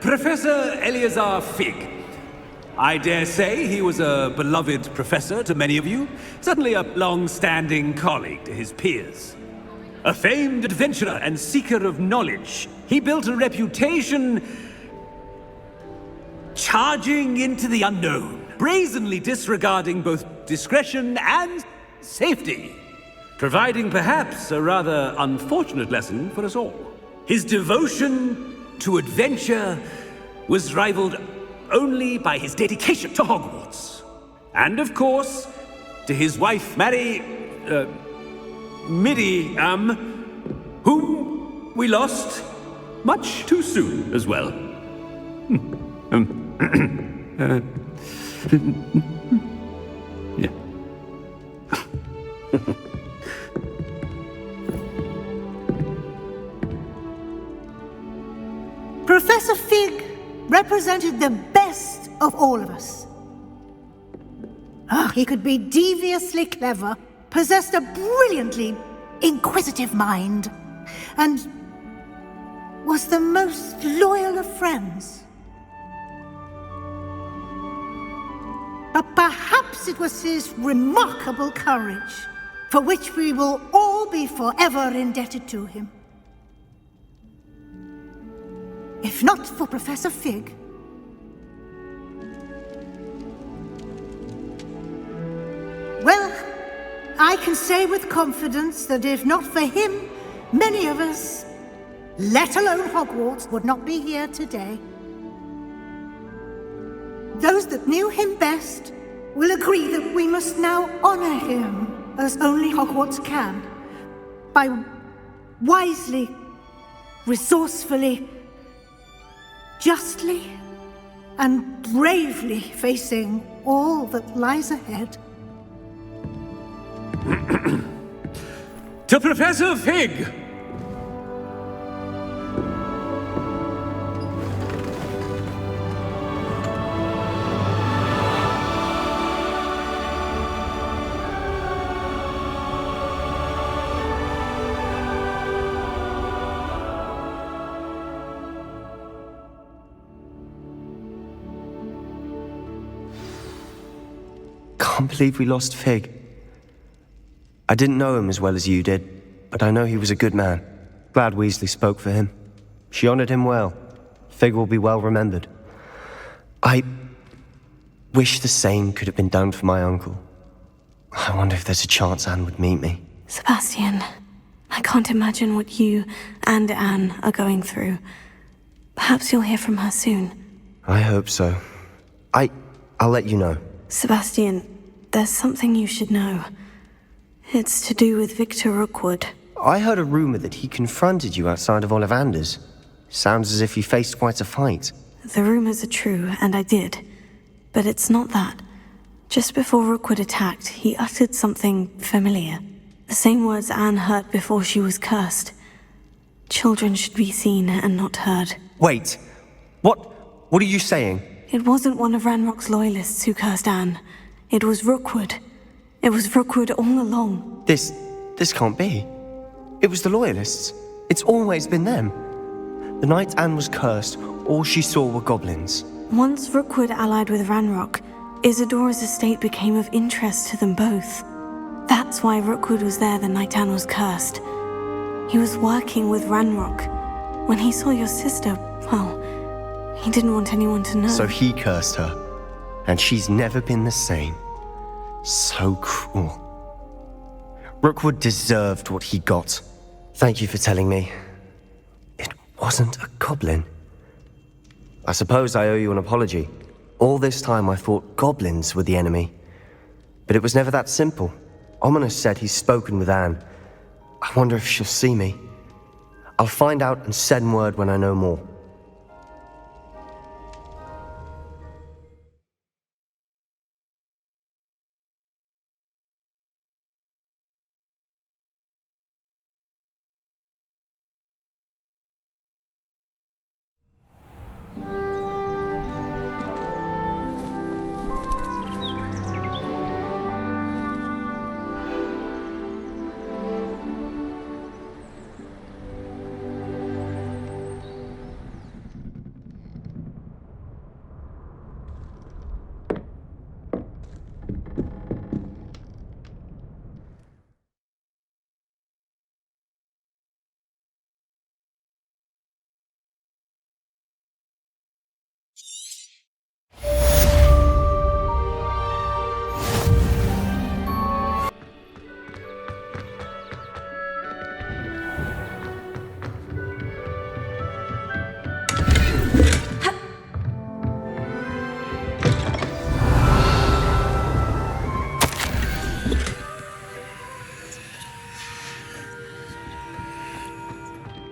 S15: Professor Eleazar Fig. I dare say he was a beloved professor to many of you, certainly a long-standing colleague to his peers. A famed adventurer and seeker of knowledge, he built a reputation charging into the unknown, brazenly disregarding both discretion and safety, providing perhaps a rather unfortunate lesson for us all. His devotion to adventure was rivaled only by his dedication to Hogwarts. And of course, to his wife, Midi, whom we lost much too soon as well. Yeah.
S16: Professor Fig represented the best of all of us. He could be deviously clever, possessed a brilliantly inquisitive mind, and was the most loyal of friends. But perhaps it was his remarkable courage, for which we will all be forever indebted to him. If not for Professor Fig, well, I can say with confidence that if not for him, many of us, let alone Hogwarts, would not be here today. Those that knew him best will agree that we must now honor him as only Hogwarts can, by wisely, resourcefully, justly and bravely facing all that lies ahead.
S15: To Professor Fig!
S17: Can't believe we lost Fig. I didn't know him as well as you did, but I know he was a good man. Glad Weasley spoke for him. She honored him well. Fig will be well remembered. I wish the same could have been done for my uncle. I wonder if there's a chance Anne would meet me.
S1: Sebastian, I can't imagine what you and Anne are going through. Perhaps you'll hear from her soon.
S17: I hope so. I'll let you know.
S1: Sebastian, there's something you should know. It's to do with Victor Rookwood.
S17: I heard a rumor that he confronted you outside of Ollivander's. Sounds as if he faced quite a fight.
S1: The rumors are true, and I did. But it's not that. Just before Rookwood attacked, he uttered something familiar. The same words Anne heard before she was cursed. Children should be seen and not heard.
S17: Wait! What are you saying?
S1: It wasn't one of Ranrock's loyalists who cursed Anne. It was Rookwood. It was Rookwood all along.
S17: This can't be. It was the Loyalists. It's always been them. The night Anne was cursed, all she saw were goblins.
S1: Once Rookwood allied with Ranrock, Isadora's estate became of interest to them both. That's why Rookwood was there the night Anne was cursed. He was working with Ranrock. When he saw your sister, well, he didn't want anyone to know.
S17: So he cursed her. and she's never been the same. So cruel. Rookwood deserved what he got. Thank you for telling me. It wasn't a goblin. I suppose I owe you an apology. All this time I thought goblins were the enemy. But it was never that simple. Ominous said he's spoken with Anne. I wonder if she'll see me. I'll find out and send word when I know more.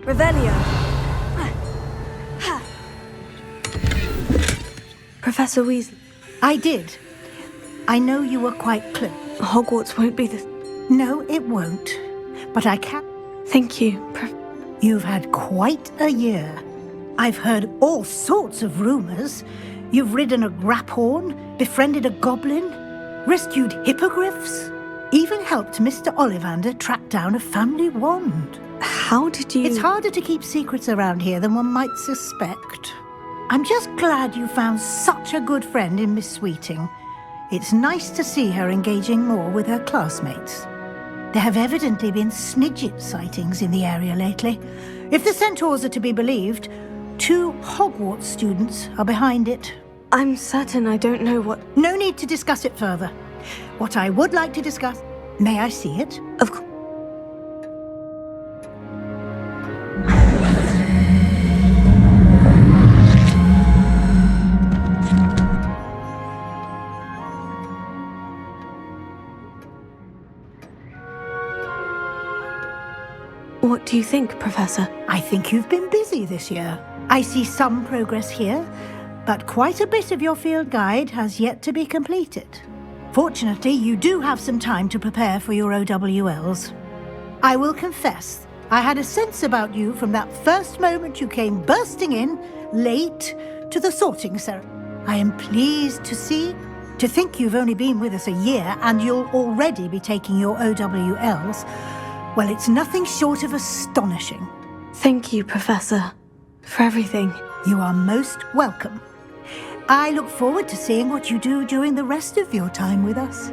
S1: Revelio. Professor Weasley.
S16: I did. I know you were quite close.
S1: Hogwarts won't be the...
S16: No, it won't. But I can...
S1: Thank you,
S16: You've had quite a year. I've heard all sorts of rumors. You've ridden a graphorn, befriended a goblin, rescued hippogriffs, even helped Mr. Ollivander track down a family wand.
S1: How did you...
S16: It's harder to keep secrets around here than one might suspect. I'm just glad you found such a good friend in Miss Sweeting. It's nice to see her engaging more with her classmates. There have evidently been Snidget sightings in the area lately. If the centaurs are to be believed, 2 Hogwarts students are behind it.
S1: I'm certain I don't know what...
S16: No need to discuss it further. What I would like to discuss... May I see it?
S1: Of course. What do you think, Professor?
S16: I think you've been busy this year. I see some progress here, but quite a bit of your field guide has yet to be completed. Fortunately, you do have some time to prepare for your OWLs. I will confess, I had a sense about you from that first moment you came bursting in, late, to the sorting ceremony. I am pleased to think you've only been with us a year and you'll already be taking your OWLs. Well, it's nothing short of astonishing.
S1: Thank you, Professor, for everything.
S16: You are most welcome. I look forward to seeing what you do during the rest of your time with us.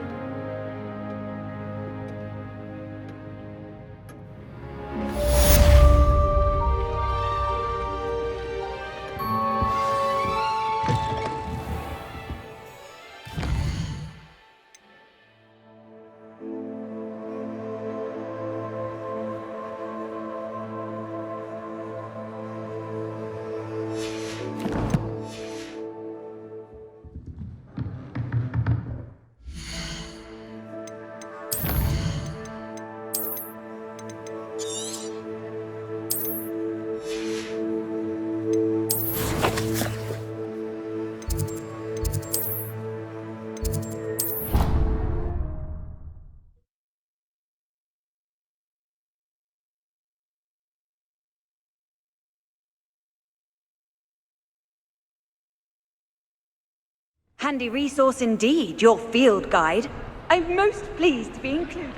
S18: Handy resource indeed, your field guide. I'm most pleased to be included.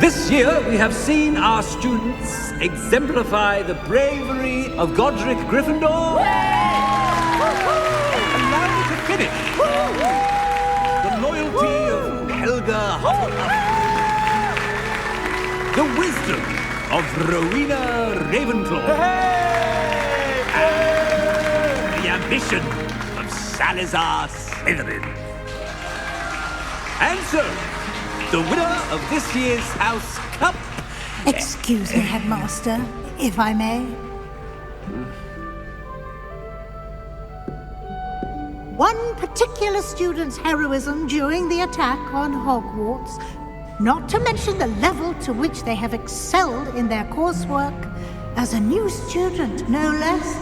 S15: This year, we have seen our students exemplify the bravery of Godric Gryffindor. And now to finish, the loyalty of Helga Hufflepuff. The wisdom of Rowena Ravenclaw. And the ambition of Salazar Slytherin. And so, the winner of this year's House Cup...
S16: Excuse me, Headmaster, if I may. One particular student's heroism during the attack on Hogwarts, not to mention the level to which they have excelled in their coursework, as a new student, no less.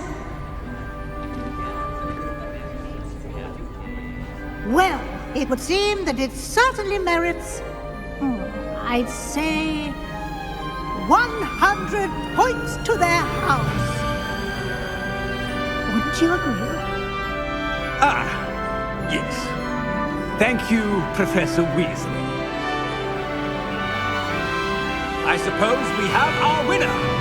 S16: Well, it would seem that it certainly merits, I'd say, 100 points to their house. Wouldn't you agree?
S15: Ah, yes. Thank you, Professor Weasley. I suppose we have our winner.